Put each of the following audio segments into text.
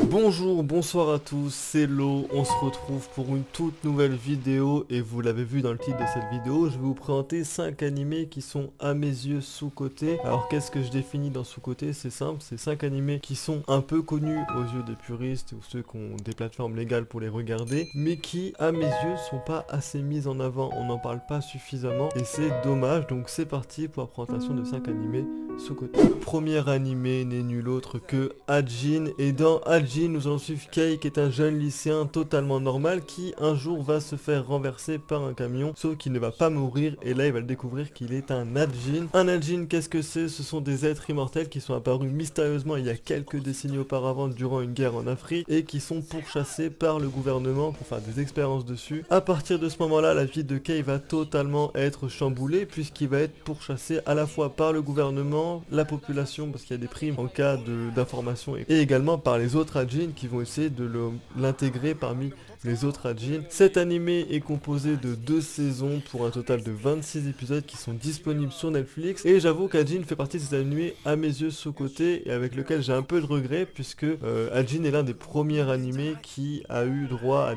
Bonjour, bonsoir à tous, c'est Lo, on se retrouve pour une toute nouvelle vidéo et vous l'avez vu dans le titre de cette vidéo, je vais vous présenter 5 animés qui sont à mes yeux sous-cotés. Alors qu'est-ce que je définis dans sous-cotés? C'est simple, c'est 5 animés qui sont un peu connus aux yeux des puristes ou ceux qui ont des plateformes légales pour les regarder, mais qui à mes yeux sont pas assez mis en avant, on n'en parle pas suffisamment et c'est dommage. Donc c'est parti pour la présentation de 5 animés sous-cotés. Le premier animé n'est nul autre que Hajin, et dans Hajin nous allons suivre Kei qui est un jeune lycéen totalement normal qui un jour va se faire renverser par un camion, sauf qu'il ne va pas mourir et là il va le découvrir qu'il est un Hajin. Un Hajin, qu'est-ce que c'est? Ce sont des êtres immortels qui sont apparus mystérieusement il y a quelques décennies auparavant durant une guerre en Afrique et qui sont pourchassés par le gouvernement pour faire des expériences dessus. À partir de ce moment-là, la vie de Kei va totalement être chamboulée puisqu'il va être pourchassé à la fois par le gouvernement, la population parce qu'il y a des primes en cas d'information et également par les autres Hajin qui vont essayer de l'intégrer parmi les autres Hajin. Cet animé est composé de 2 saisons pour un total de 26 épisodes qui sont disponibles sur Netflix et j'avoue qu'Hajin fait partie de ces animés à mes yeux sous-cotés et avec lequel j'ai un peu de regret puisque Hajin est l'un des premiers animés qui a eu droit à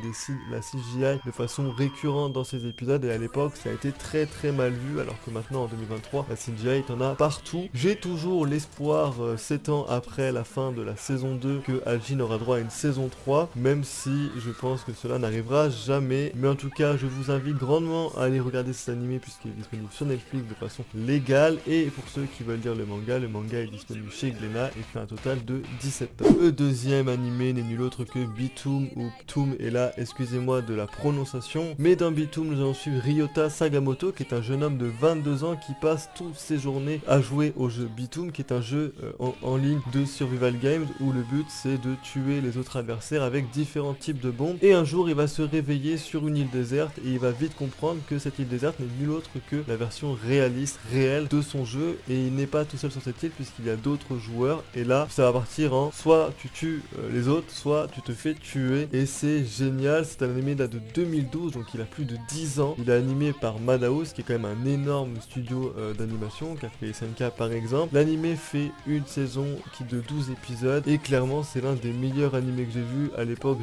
la CGI de façon récurrente dans ses épisodes et à l'époque ça a été très mal vu alors que maintenant en 2023 la CGI t'en a partout. J'ai toujours l'espoir 7 ans après la fin de la saison 2 que Hajin aura droit à une saison 3 même si je pense que cela n'arrivera jamais, mais en tout cas je vous invite grandement à aller regarder cet animé puisqu'il est disponible sur Netflix de façon légale et pour ceux qui veulent lire le manga est disponible chez Glénat et fait un total de 17 tomes. Le deuxième animé n'est nul autre que Bitoom ou Ptoum, et là excusez-moi de la prononciation, mais dans Bitoom nous allons suivre Ryota Sagamoto qui est un jeune homme de 22 ans qui passe toutes ses journées à jouer au jeu Bitoom qui est un jeu en ligne de survival games où le but c'est de tuer les autres adversaires avec différents types de bombes. Et un jour il va se réveiller sur une île déserte et il va vite comprendre que cette île déserte n'est nulle autre que la version réaliste, réelle de son jeu, et il n'est pas tout seul sur cette île puisqu'il y a d'autres joueurs et là ça va partir en soit tu tues les autres, soit tu te fais tuer et c'est génial. C'est un animé date de 2012 donc il a plus de 10 ans. Il est animé par Madhouse qui est quand même un énorme studio d'animation qui a fait SNK par exemple. L'animé fait une saison de 12 épisodes et clairement c'est l'un des meilleurs animés que j'ai vu à l'époque.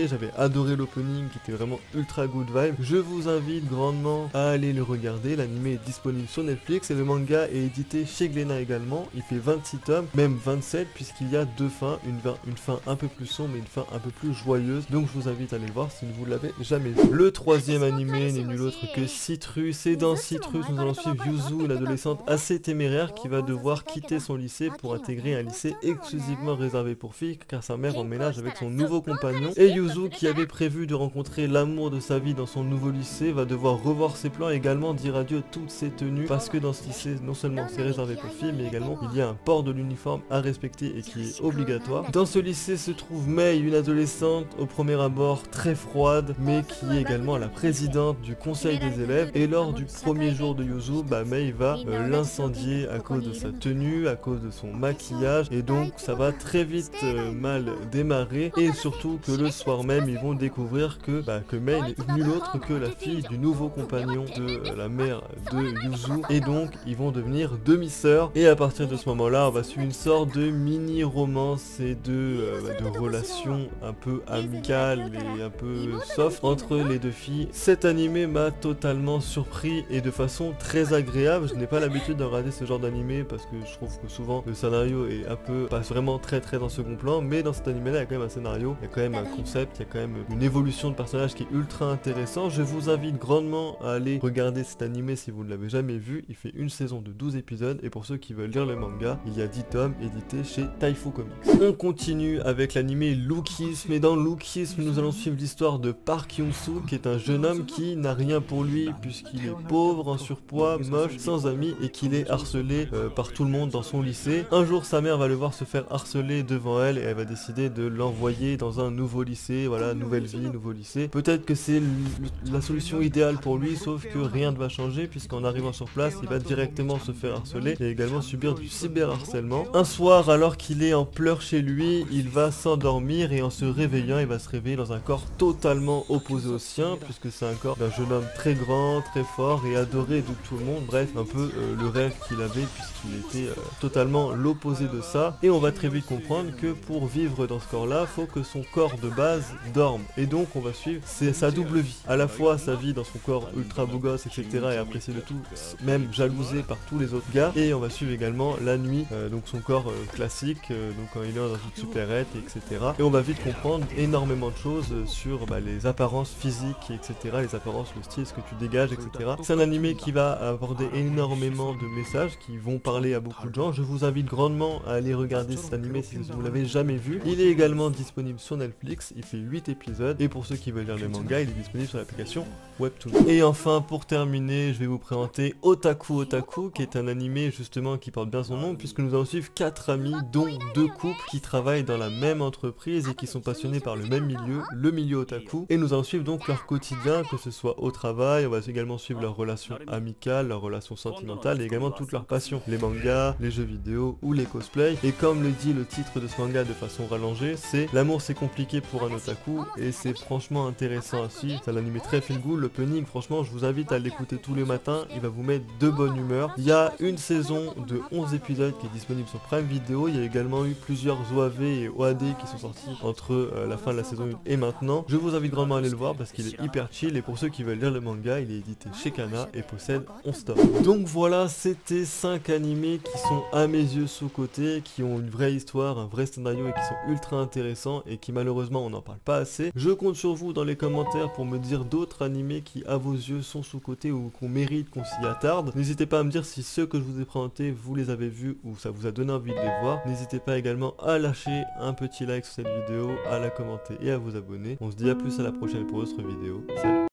J'avais adoré l'opening qui était vraiment ultra good vibe. Je vous invite grandement à aller le regarder. L'animé est disponible sur Netflix et le manga est édité chez Glénat également. Il fait 26 tomes, même 27 puisqu'il y a 2 fins, une fin un peu plus sombre et une fin un peu plus joyeuse. Donc je vous invite à aller le voir si vous ne l'avez jamais vu. Le troisième animé n'est nul autre que Citrus, et dans Citrus nous allons suivre Yuzu, une adolescente assez téméraire qui va devoir quitter son lycée pour intégrer un lycée exclusivement réservé pour filles car sa mère emménage avec son nouveau compagnon, et Yuzu qui avait prévu de rencontrer l'amour de sa vie dans son nouveau lycée va devoir revoir ses plans et également dire adieu à toutes ses tenues parce que dans ce lycée non seulement c'est réservé pour filles mais également il y a un port de l'uniforme à respecter et qui est obligatoire. Dans ce lycée se trouve Mei, une adolescente au premier abord très froide mais qui est également la présidente du conseil des élèves, et lors du premier jour de Yuzu, Mei va l'incendier à cause de sa tenue, à cause de son maquillage, et donc ça va très vite mal démarrer et surtout que le soir même ils vont découvrir que Mei n'est nulle autre que la fille du nouveau compagnon de la mère de Yuzu et donc ils vont devenir demi-sœurs, et à partir de ce moment là on va suivre une sorte de mini romance et de relations un peu amicales et un peu soft entre les deux filles. Cet animé m'a totalement surpris et de façon très agréable. Je n'ai pas l'habitude de regarder ce genre d'animé parce que je trouve que souvent le scénario est un peu passe vraiment très en second plan, mais dans cet animé là il y a quand même un scénario, il y a quand même un concept, il y a quand même une évolution de personnage qui est ultra intéressant. Je vous invite grandement à aller regarder cet animé si vous ne l'avez jamais vu. Il fait une saison de 12 épisodes et pour ceux qui veulent lire le manga, il y a 10 tomes édités chez Taifu Comics. On continue avec l'animé Lookism, et dans Lookism nous allons suivre l'histoire de Park Young-soo qui est un jeune homme qui n'a rien pour lui puisqu'il est pauvre, en surpoids, moche, sans amis et qu'il est harcelé par tout le monde dans son lycée. Un jour sa mère va le voir se faire harceler devant elle et elle va décider de l'envoyer dans un nouveau lycée. Voilà, voilà, nouvelle vie, nouveau lycée. Peut-être que c'est la solution idéale pour lui, sauf que rien ne va changer puisqu'en arrivant sur place, il va directement se faire harceler et également subir du cyberharcèlement. Un soir, alors qu'il est en pleurs chez lui, il va s'endormir et en se réveillant, il va se réveiller dans un corps totalement opposé au sien, puisque c'est un corps d'un jeune homme très grand, très fort et adoré de tout le monde. Bref, un peu le rêve qu'il avait puisqu'il était totalement l'opposé de ça. Et on va très vite comprendre que pour vivre dans ce corps-là, faut que son corps de base dorme. Et donc on va suivre sa double vie. À la fois sa vie dans son corps ultra beau gosse, etc. et apprécié de tout, même jalousé par tous les autres gars. Et on va suivre également la nuit, donc son corps classique, donc quand il est dans une supérette, etc. Et on va vite comprendre énormément de choses sur les apparences physiques, etc. Les apparences, le style, ce que tu dégages, etc. C'est un animé qui va aborder énormément de messages qui vont parler à beaucoup de gens. Je vous invite grandement à aller regarder cet animé si vous l'avez jamais vu. Il est également disponible sur Netflix, il fait 8 épisodes. Et pour ceux qui veulent lire le manga, il est disponible sur l'application Webtoon. Et enfin, pour terminer, je vais vous présenter Otaku Otaku, qui est un animé justement qui porte bien son nom, puisque nous allons suivre 4 amis, dont 2 couples qui travaillent dans la même entreprise et qui sont passionnés par le même milieu, le milieu otaku. Et nous allons suivre donc leur quotidien, que ce soit au travail, on va également suivre leurs relations amicales, leurs relations sentimentales et également toutes leurs passions, les mangas, les jeux vidéo ou les cosplays. Et comme le dit le titre de ce manga de façon rallongée, c'est l'amour c'est compliqué pour un otaku, et c'est franchement intéressant à suivre. C'est un animé très feel good, l'opening franchement je vous invite à l'écouter tous les matins, il va vous mettre de bonne humeur. Il y a une saison de 11 épisodes qui est disponible sur Prime Video, il y a également eu plusieurs OAV et OAD qui sont sortis entre la fin de la saison 1 et maintenant. Je vous invite grandement à aller le voir parce qu'il est hyper chill, et pour ceux qui veulent lire le manga, il est édité chez Kana et possède 11 tomes. Donc voilà, c'était 5 animés qui sont à mes yeux sous-cotés, qui ont une vraie histoire, un vrai scénario et qui sont ultra intéressants et qui malheureusement on n'en parle pas assez. Je compte sur vous dans les commentaires pour me dire d'autres animés qui à vos yeux sont sous-cotés ou qu'on mérite qu'on s'y attarde. N'hésitez pas à me dire si ceux que je vous ai présentés vous les avez vus ou ça vous a donné envie de les voir. N'hésitez pas également à lâcher un petit like sur cette vidéo, à la commenter et à vous abonner. On se dit à plus à la prochaine pour d'autres vidéos. Salut.